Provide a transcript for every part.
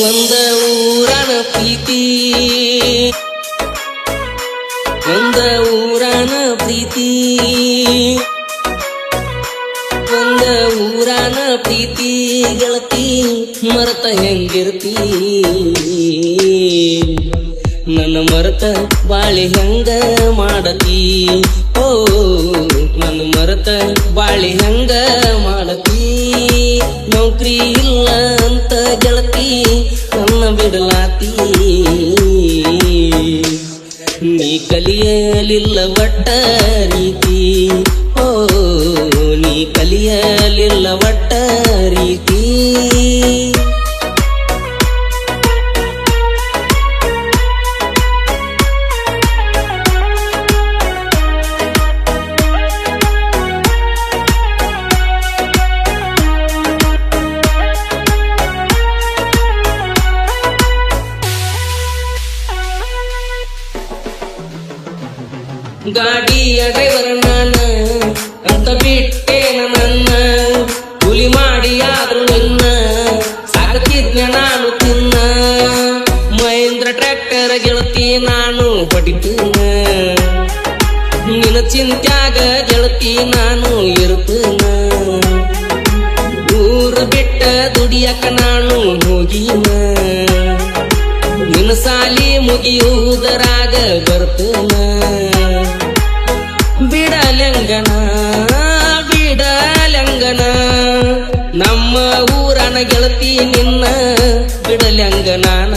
ಒಂದ ಊರನ ಪ್ರೀತಿ ಒಂದ ಊರನ ಪ್ರೀತಿ ಒಂದ ಊರನ ಪ್ರೀತಿ ಗೆಳತಿ ಮರತ ಹೆಂಗಿರ್ತಿ ನನ್ನ ಮರತ ಬಾಳಿ ಹೆಂಗ ಮಾಡತಿ ಓ ನನ್ನ ಮರತ ಬಾಳಿ ಹೆಂಗ ಮಾಡತಿ ನೌಕರಿ ಇಲ್ಲ ಅಂತ ಗೆಳತಿ ನನ್ನ ಬಿಡಲಾತಿ ನೀ ಕಲಿಯಲಿಲ್ಲ ಒಟ್ಟ ರೀತಿ ಓ ನೀ ಕಲಿಯಲಿಲ್ಲ ಒಟ್ಟ ರೀತಿ ಗಾಡಿಯ ಡ್ರೈವರ್ ನಾನ ಅಂತ ಬಿಟ್ಟೇನ ನನ್ನ ಕೂಲಿ ಮಾಡಿ ಆದ್ರೂ ನಿನ್ನ ಸಾಕತಿದ್ನ ನಾನು ತಿನ್ನ ಮಹೇಂದ್ರ ಟ್ರ್ಯಾಕ್ಟರ್ ಗೆಳತಿ ನಾನು ಹೊಡಿತೀನ ನಿನ್ನ ಚಿಂತ್ಯಾಗ ಗೆಳತಿ ನಾನು ಇರುತ್ತೇನ ಊರು ಬಿಟ್ಟ ದುಡಿಯಕ ನಾನು ಹೋಗಿನ ನಿನ್ನ ಸಾಲಿ ಮುಗಿಯುವುದರಾಗ ಬರ್ತೇನ ಬಿಡಲಂಗನ ಬಿಡಲಂಗನ ನಮ್ಮ ಊರನ ಗೆಳತಿ ನಿನ್ನ ಬಿಡಲಂಗನಾನ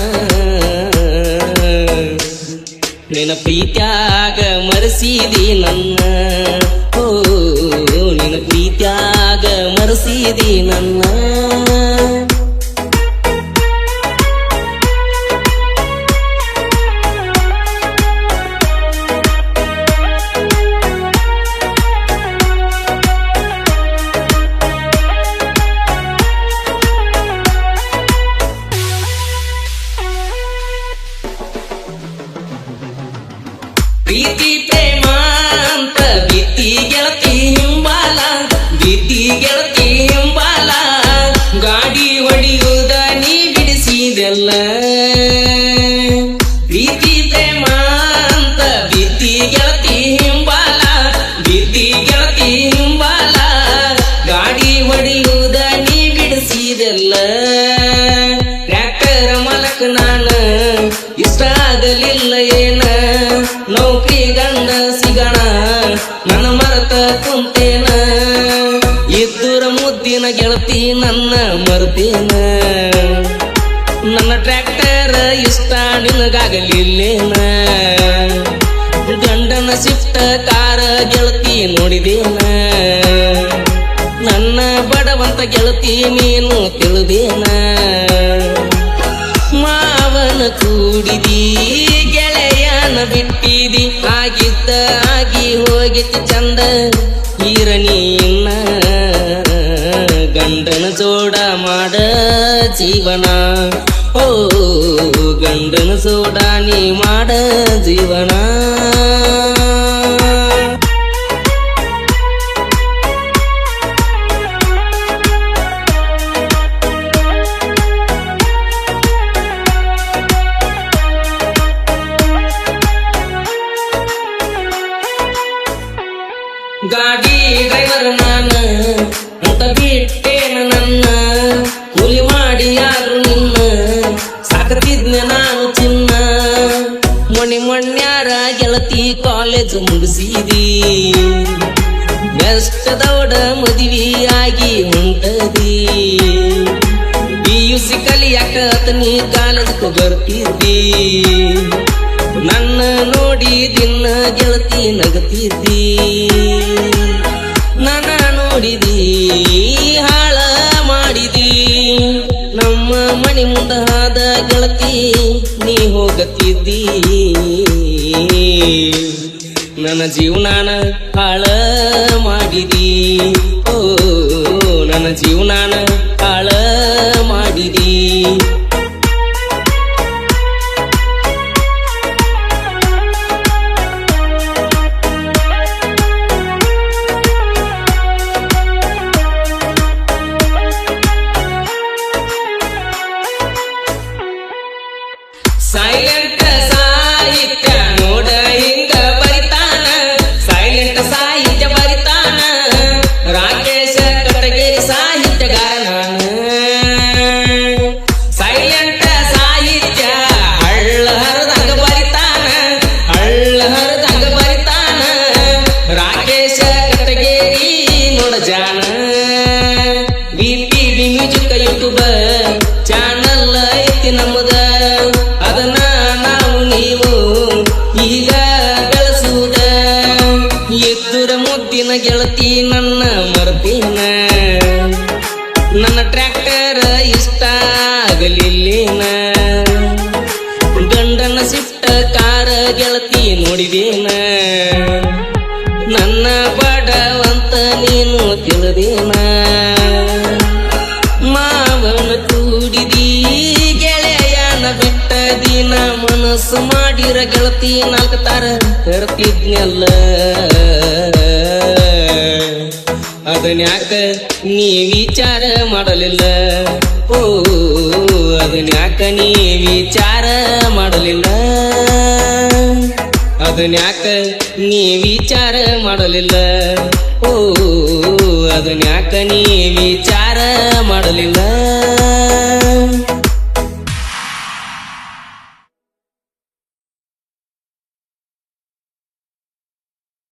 ನಿನ್ನ ಪ್ರೀತ್ಯಾಗ ಮರೆಸಿದಿ ನನ್ನ ಓ ನಿನ್ನ ಪ್ರೀತ್ಯಾಗ ಮರೆಸಿದಿ ನನ್ನ ಪ್ರೀತಿ ಪ್ರೇಮ ಅಂತ ಬಿತ್ತಿ ಗೆಳತಿ ಹಿಂಬಾಲ ಬಿತ್ತಿ ಗೆಳತಿ ಹಿಂಬಾಲ ಗಾಡಿ ಹೊಡಿಯುವುದ ನೀ ಬಿಡಿಸಿದೆಲ್ಲ ಪ್ರೀತಿ ಪ್ರೇಮ ಅಂತ ಬಿತ್ತಿ ಗೆಳತಿ ಹಿಂಬಾಲ ಬಿತ್ತಿ ಗೆಳತಿ ಹಿಂಬಾಲ ಗಾಡಿ ಹೊಡಿಯುವುದ ನೀ ಬಿಡಿಸಿದೆಲ್ಲ ಟ್ರ್ಯಾಕ್ಟರ್ ಮಲಕ ನಾನ ಇಷ್ಟ ಆಗಲಿಲ್ಲ ಏನ ನೌಕರಿ ಗಂಡ ಸಿಗಣ ನನ್ನ ಮರತ ಕುಂತೇನ ಇದ್ದೂರ ಮುದ್ದಿನ ಗೆಳತಿ ನನ್ನ ಮರ್ತೇನ ನನ್ನ ಟ್ರ್ಯಾಕ್ಟರ್ ಇಷ್ಟ ನಿನಗಾಗಲಿಲ್ಲೇನ ಗಂಡನ ಶಿಫ್ಟ ಕಾರ ಗೆಳತಿ ನೋಡಿದೇನ ನನ್ನ ಬಡವಂತ ಗೆಳತಿ ನೀನು ತಿಳಿದೇನ ಮಾವನ ಕೂಡಿದಿ ಗೆಳೆಯನ ಬಿಟ್ಟಿದಿ ಆಗಿದ್ದ ಆಗಿ ಹೋಗಿತ್ತು ಚಂದ ಈರನಿನ್ನ ಗಂಡನ ಜೋಡ ಮಾಡ ಜೀವನ ಓ ಗಂಡನ ಜೋಡ ನೀ ಮಾಡ ಜೀವನ ಗಾಡಿ ಡ್ರೈವರ್ ನಾನ ಅಂತ ಬಿಟ್ಟೇನ ನನ್ನ ಕೂಲಿ ಮಾಡಿ ಆದ್ರೂ ನಿನ್ನ ಸಾಕತಿದ್ನ ನಾನು ಚಿನ್ನ ಮೊಣ್ಯಾರ ಗೆಳತಿ ಕಾಲೇಜ್ ಮುಗಿಸಿದಿ ಬೆಷ್ಟದವಡ ಮದುವೆಯಾಗಿ ಹೊಂಟದಿ PUC ಕಲಿಯಾಕ ನೀ ಕಾಲೇಜ್ ಬರ್ತಿದ್ದಿ ನನ್ನ ನೋಡಿ ದಿನ ಗೆಳತಿ ನಗತಿದ್ದಿ ನನ್ನ ನೋಡಿದಿ ಹಾಳ ಮಾಡಿದಿ ನಮ್ಮ ಮಣಿ ಮುಂದಾದ ಗೆಳತಿ ನೀ ಹೋಗತಿದ್ದಿ ನನ್ನ ಜೀವನಾನ ಹಾಳ ಮಾಡಿದಿ ಓ ನನ್ನ ಜೀವನಾನ ಹಾಳ ಮಾಡಿದಿ BPB ಮ್ಯೂಸಿಕ್ ಯೂಟ್ಯೂಬ್ ಚಾನಲ್ ಐತಿ ನಮ್ಮದ ಅದನ್ನ ನಾವು ನೀವು ಈಗ ಬೆಳೆಸುವುದ ಎದ್ದುರ ಮುದ್ದಿನ ಗೆಳತಿ ನನ್ನ ಮರತೀನ ನನ್ನ ಟ್ರ್ಯಾಕ್ಟರ್ ಇಷ್ಟ ಆಗಲಿಲ್ಲೇನ ಗಂಡನ ಸಿಟ್ಟ ಕಾರ ಗೆಳತಿ ನೋಡಿದೇನ ನನ್ನ ಬಡವಂತ ನೀನು ತಿಳಿದೇನ ಮಾವನ ಕೂಡಿದಿ ಗೆಳೆಯನ ಬಿಟ್ಟ ದಿನ ಮನಸ್ಸು ಮಾಡಿರ ಗೆಳತಿ ನಾಲ್ಕು ತಾರ ತರ್ತಿದ್ನಲ್ಲ ಅದನ್ಯಾಕ ನೀ ವಿಚಾರ ಮಾಡಲಿಲ್ಲ ಓ ಅದನ್ಯಾಕ ನೀ ವಿಚಾರ ಮಾಡಲಿಲ್ಲ ಅದನ್ಯಾಕ ನೀ ವಿಚಾರ ಮಾಡಲಿಲ್ಲ ಓ ಅದನ್ಯಾಕ ನೀ ವಿಚಾರ ಮಾಡಲಿಲ್ಲ